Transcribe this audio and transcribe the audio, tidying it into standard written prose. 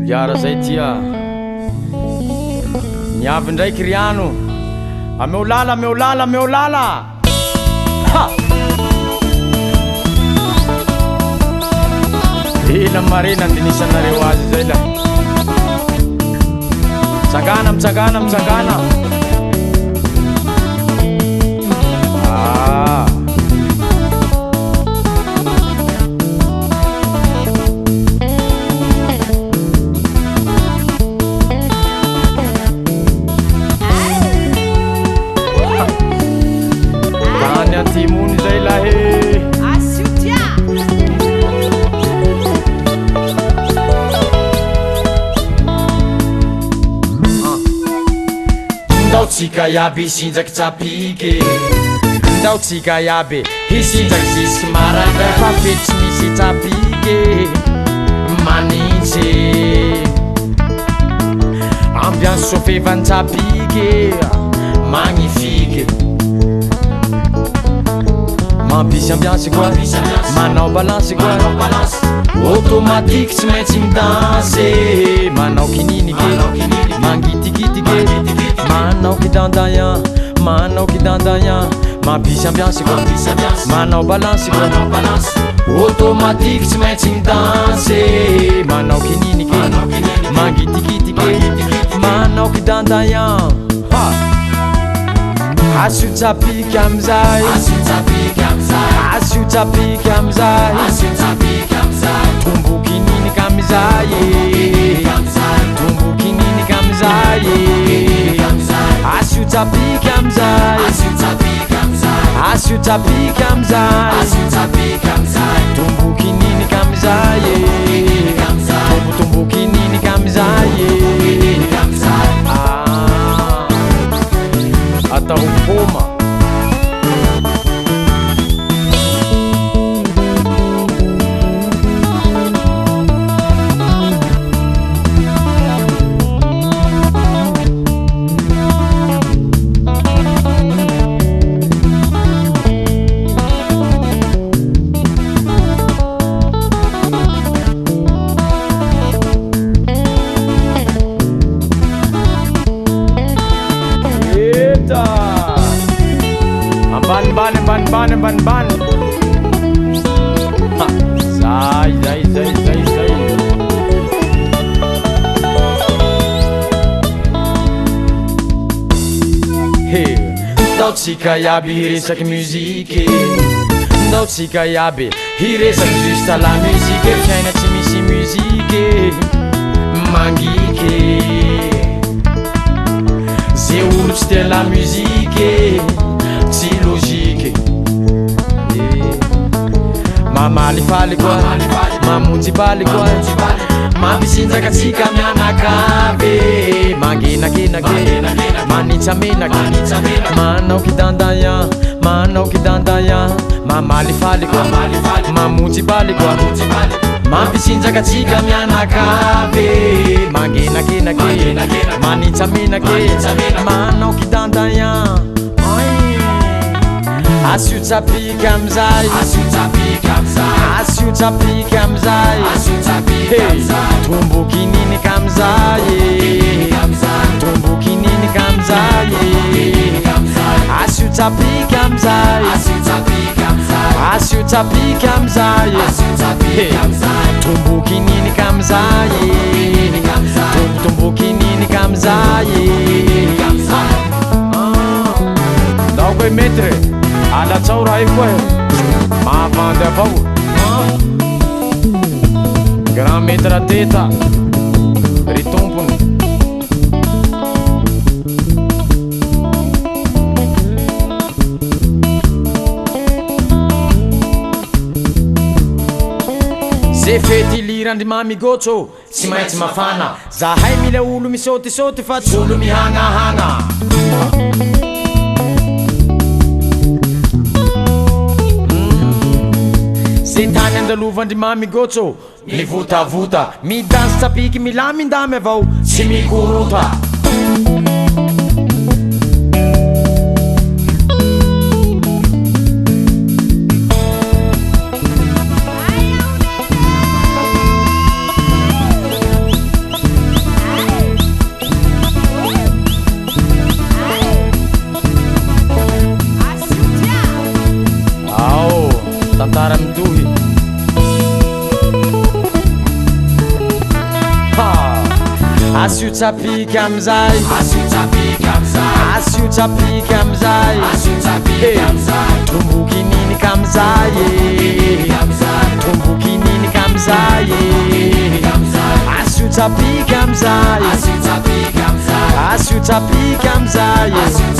Liara zay tia niavy ndraiky riano ameo lala ameo lala ameo lala ha ila marina andinisanareo azy zay la mitsangana mitsangana mitsangana timuni zay lahe asiutia ndao tsika yaby hisinjaky tsapike ndao tsika yaby hisinjaky zisy marandra fafetsy misy tsapike manitsy ambiance sofevany tsapike magnifike mampisy ambiance quoi manao balance quoi automatique tsy maintsy midanse manao kininiky mangitikitiky manao kidandaya mampisy ambiance quoi manao balance quoi automatique tsy maintsy midanse manao kininiky mangitikitiky manao kidandaya asio tsapika amizay asio tsapika amizay tomboky niniky amizay tomboky niniky amizay asio tsapika amizay asio tsapika amizay tomboky niniky amizay tomboky niniky amizay atao mpoma ban zay he ndao tsika yaby hiresaky muzike ndao tsika yaby hiresaky juste la musique fiaina tsy misy muzike mangike ze olo tsy tia la musique tsy logique mamalifaly koa mamonjy baly koa mampisinjakatsika mianakave mangenakenake manitsamenaky manao kidandaya mamalifaly koa mamonjy baly koa mampisinjakatsika mianakave mangenakenake manitsamenake manao kidandaya asio tsapika amizay asio tsapika amizay tomboky niniky amizay tomboky niniky amizay asio tsapika amizay asio tsapika amizay tomboky niniky amizay tomboky niniky amizay ndao koe metre alatsao raha io koa mahavandy avao grand maître teta ry tompony ze fety lirandrimamy gotso tsy maintsy mafana zahay mila olo misotisoty fa tsy olo mihanahana ze tany andalovandrimamy gotso mivotavota midansy tsapiky milamindamy avao tsy mikorota miara-midohy asio tsapiky amizay asio tsapiky amizay tomboky niniky amizay tomboky niniky amizay asio tsapiky amizay asio tsapiky amizay